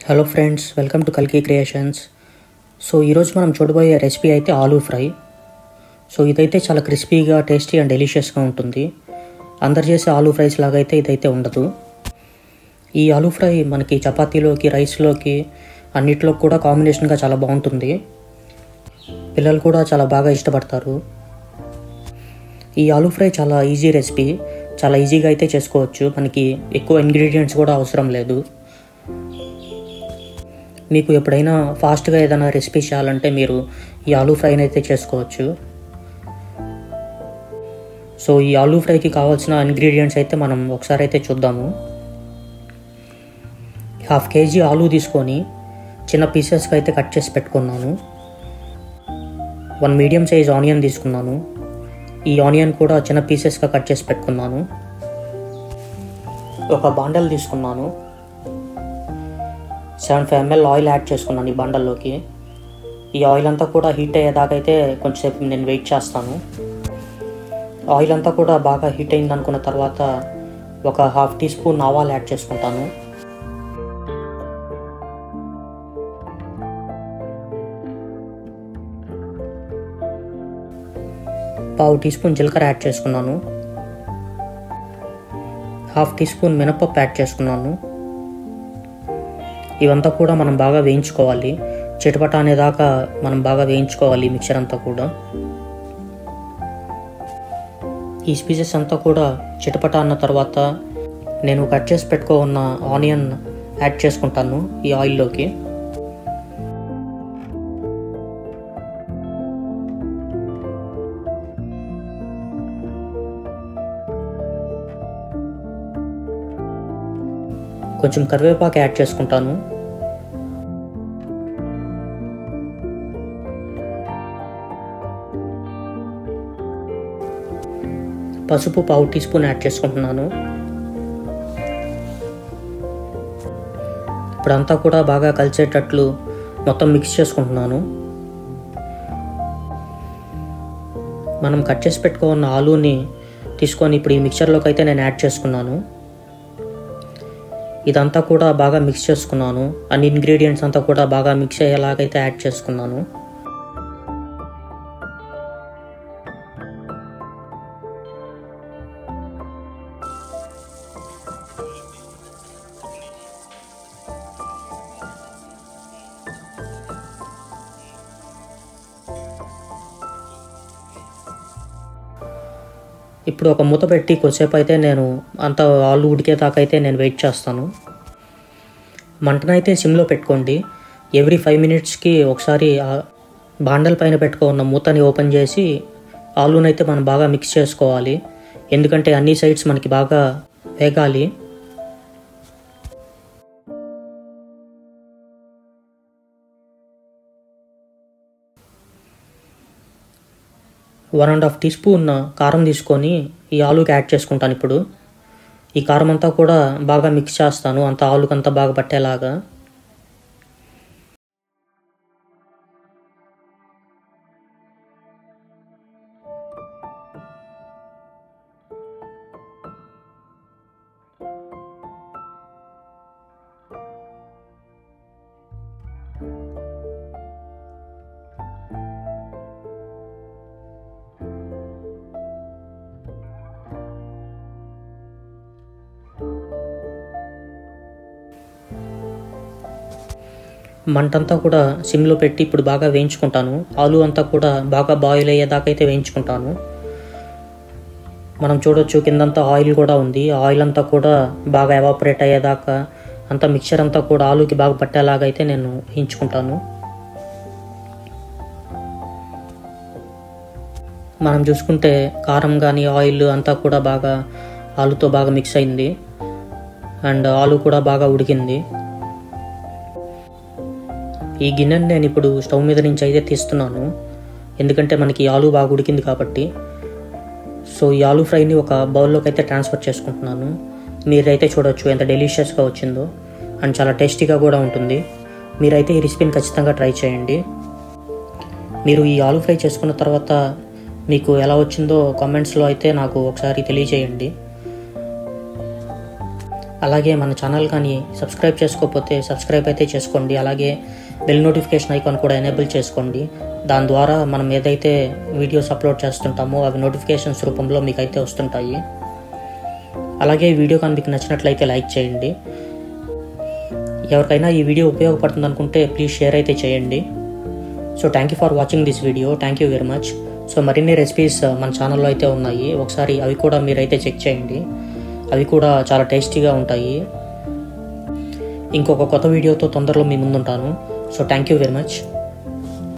Hello friends, welcome to కల్కి creations. So ఈరోజు మనం చూడబోయే రెసిపీ అయితే ఆలూ ఫ్రై. సో ఇదైతే చాలా క్రిస్పీగా, టేస్టీ అండ్ డెలిషియస్గా ఉంటుంది. అందరు చేసే ఆలూ ఫ్రైస్ లాగా అయితే ఇదైతే ఉండదు. ఈ ఆలూ ఫ్రై మనకి చపాతీలోకి, రైస్లోకి అన్నిట్లో కూడా కాంబినేషన్గా చాలా బాగుంటుంది. పిల్లలు కూడా చాలా బాగా ఇష్టపడతారు. ఈ ఆలూ ఫ్రై చాలా ఈజీ రెసిపీ, చాలా ఈజీగా అయితే చేసుకోవచ్చు. మనకి ఎక్కువ ఇంగ్రీడియంట్స్ కూడా అవసరం లేదు. మీకు ఎప్పుడైనా ఫాస్ట్గా ఏదైనా రెసిపీ చేయాలంటే మీరు ఈ ఆలూ ఫ్రైని అయితే చేసుకోవచ్చు. సో ఈ ఆలూ ఫ్రైకి కావాల్సిన ఇంగ్రీడియంట్స్ అయితే మనం ఒకసారి అయితే చూద్దాము. 1/2 kg ఆలూ తీసుకొని చిన్న పీసెస్గా అయితే కట్ చేసి పెట్టుకున్నాను. 1 మీడియం సైజ్ ఆనియన్ తీసుకున్నాను. ఈ ఆనియన్ కూడా చిన్న పీసెస్గా కట్ చేసి పెట్టుకున్నాను. ఒక బాండల్ తీసుకున్నాను. 75 ml ఆయిల్ యాడ్ చేసుకున్నాను ఈ బండల్లోకి. ఈ ఆయిల్ అంతా కూడా హీట్ అయ్యేదాకైతే కొంచెంసేపు నేను వెయిట్ చేస్తాను. ఆయిల్ అంతా కూడా బాగా హీట్ అయింది అనుకున్న తర్వాత ఒక 1/2 టీ స్పూన్ ఆవాలు యాడ్ చేసుకుంటాను. పావు టీ స్పూన్ జీలకర్ర యాడ్ చేసుకున్నాను. 1/2 టీ స్పూన్ మినపప్పు యాడ్ చేసుకున్నాను. ఇవంతా కూడా మనం బాగా వేయించుకోవాలి. చిటపట అనేదాకా మనం బాగా వేయించుకోవాలి మిక్చర్ అంతా కూడా. ఈ స్పీసెస్ అంతా కూడా చిటపట అన్న తర్వాత నేను కట్ చేసి పెట్టుకున్న ఆనియన్ యాడ్ చేసుకుంటాను ఈ ఆయిల్లోకి. కొంచెం కరివేపాకు యాడ్ చేసుకుంటాను. పసుపు పావు టీ స్పూన్ యాడ్ చేసుకుంటున్నాను. ఇప్పుడంతా కూడా బాగా కలిసేటట్లు మొత్తం మిక్స్ చేసుకుంటున్నాను. మనం కట్ చేసి పెట్టుకున్న ఆలూని తీసుకొని ఇప్పుడు ఈ మిక్చర్లోకి అయితే నేను యాడ్ చేసుకున్నాను. ఇదంతా కూడా బాగా మిక్స్ చేసుకున్నాను. అన్ని ఇంగ్రీడియంట్స్ అంతా కూడా బాగా మిక్స్ అయ్యేలాగైతే యాడ్ చేసుకున్నాను. ఇప్పుడు ఒక మూత పెట్టి కొద్దిసేపు అయితే నేను అంత ఆలు ఉడికేదాకా అయితే నేను వెయిట్ చేస్తాను. మంటనైతే సిమ్లో పెట్టుకోండి. ఎవ్రీ 5 minutesకి ఒకసారి బాండల్ పైన పెట్టుకున్న మూతని ఓపెన్ చేసి ఆలూనైతే మనం బాగా మిక్స్ చేసుకోవాలి. ఎందుకంటే అన్ని సైడ్స్ మనకి బాగా వేగాలి. One and half teaspoon కారం తీసుకొని ఈ ఆలూకి యాడ్ చేసుకుంటాను. ఇప్పుడు ఈ కారం అంతా కూడా బాగా మిక్స్ చేస్తాను, అంత ఆలుకంతా బాగా పట్టేలాగా. మంటంతా కూడా సిమ్లో పెట్టి ఇప్పుడు బాగా వేయించుకుంటాను. ఆలు అంతా కూడా బాగా బాయిల్ అయ్యేదాకా అయితే వేయించుకుంటాను. మనం చూడొచ్చు కిందంతా ఆయిల్ కూడా ఉంది. ఆయిల్ అంతా కూడా బాగా ఎవాపరేట్ అయ్యేదాకా అంతా మిక్చర్ అంతా కూడా ఆలుకి బాగా పట్టేలాగా అయితే నేను వేయించుకుంటాను. మనం చూసుకుంటే కారం కానీ ఆయిల్ అంతా కూడా బాగా ఆలుతో బాగా మిక్స్ అయింది అండ్ ఆలు కూడా బాగా ఉడికింది. ఈ గిన్నెని నేను ఇప్పుడు స్టవ్ మీద నుంచి అయితే తీస్తున్నాను, ఎందుకంటే మనకి ఆలు బాగా ఉడికింది కాబట్టి. సో ఈ ఆలూ ఫ్రైని ఒక బౌల్లోకి అయితే ట్రాన్స్ఫర్ చేసుకుంటున్నాను. మీరైతే చూడొచ్చు ఎంత డెలిషియస్గా వచ్చిందో అండ్ చాలా టేస్టీగా కూడా ఉంటుంది. మీరైతే ఈ రెసిపీని ఖచ్చితంగా ట్రై చేయండి. మీరు ఈ ఆలూ ఫ్రై చేసుకున్న తర్వాత మీకు ఎలా వచ్చిందో కామెంట్స్లో అయితే నాకు ఒకసారి తెలియజేయండి. అలాగే మన ఛానల్ కానీ సబ్స్క్రైబ్ చేసుకోకపోతే సబ్స్క్రైబ్ అయితే చేసుకోండి. అలాగే బెల్ నోటిఫికేషన్ ఐకాన్ కూడా ఎనేబుల్ చేసుకోండి. దాని ద్వారా మనం ఏదైతే వీడియోస్ అప్లోడ్ చేస్తుంటామో అవి నోటిఫికేషన్స్ రూపంలో మీకు అయితే వస్తుంటాయి. అలాగే ఈ వీడియో కానీ మీకు నచ్చినట్లయితే లైక్ చేయండి. ఎవరికైనా ఈ వీడియో ఉపయోగపడుతుంది అనుకుంటే ప్లీజ్ షేర్ అయితే చేయండి. So thank you for watching this video. Thank you very much. So మరిన్ని రెసిపీస్ మన ఛానల్లో అయితే ఉన్నాయి, ఒకసారి అవి కూడా మీరైతే చెక్ చేయండి. అవి కూడా చాలా టేస్టీగా ఉంటాయి. ఇంకొక కొత్త వీడియోతో తొందరలో మీ ముందుంటాను. So thank you very much.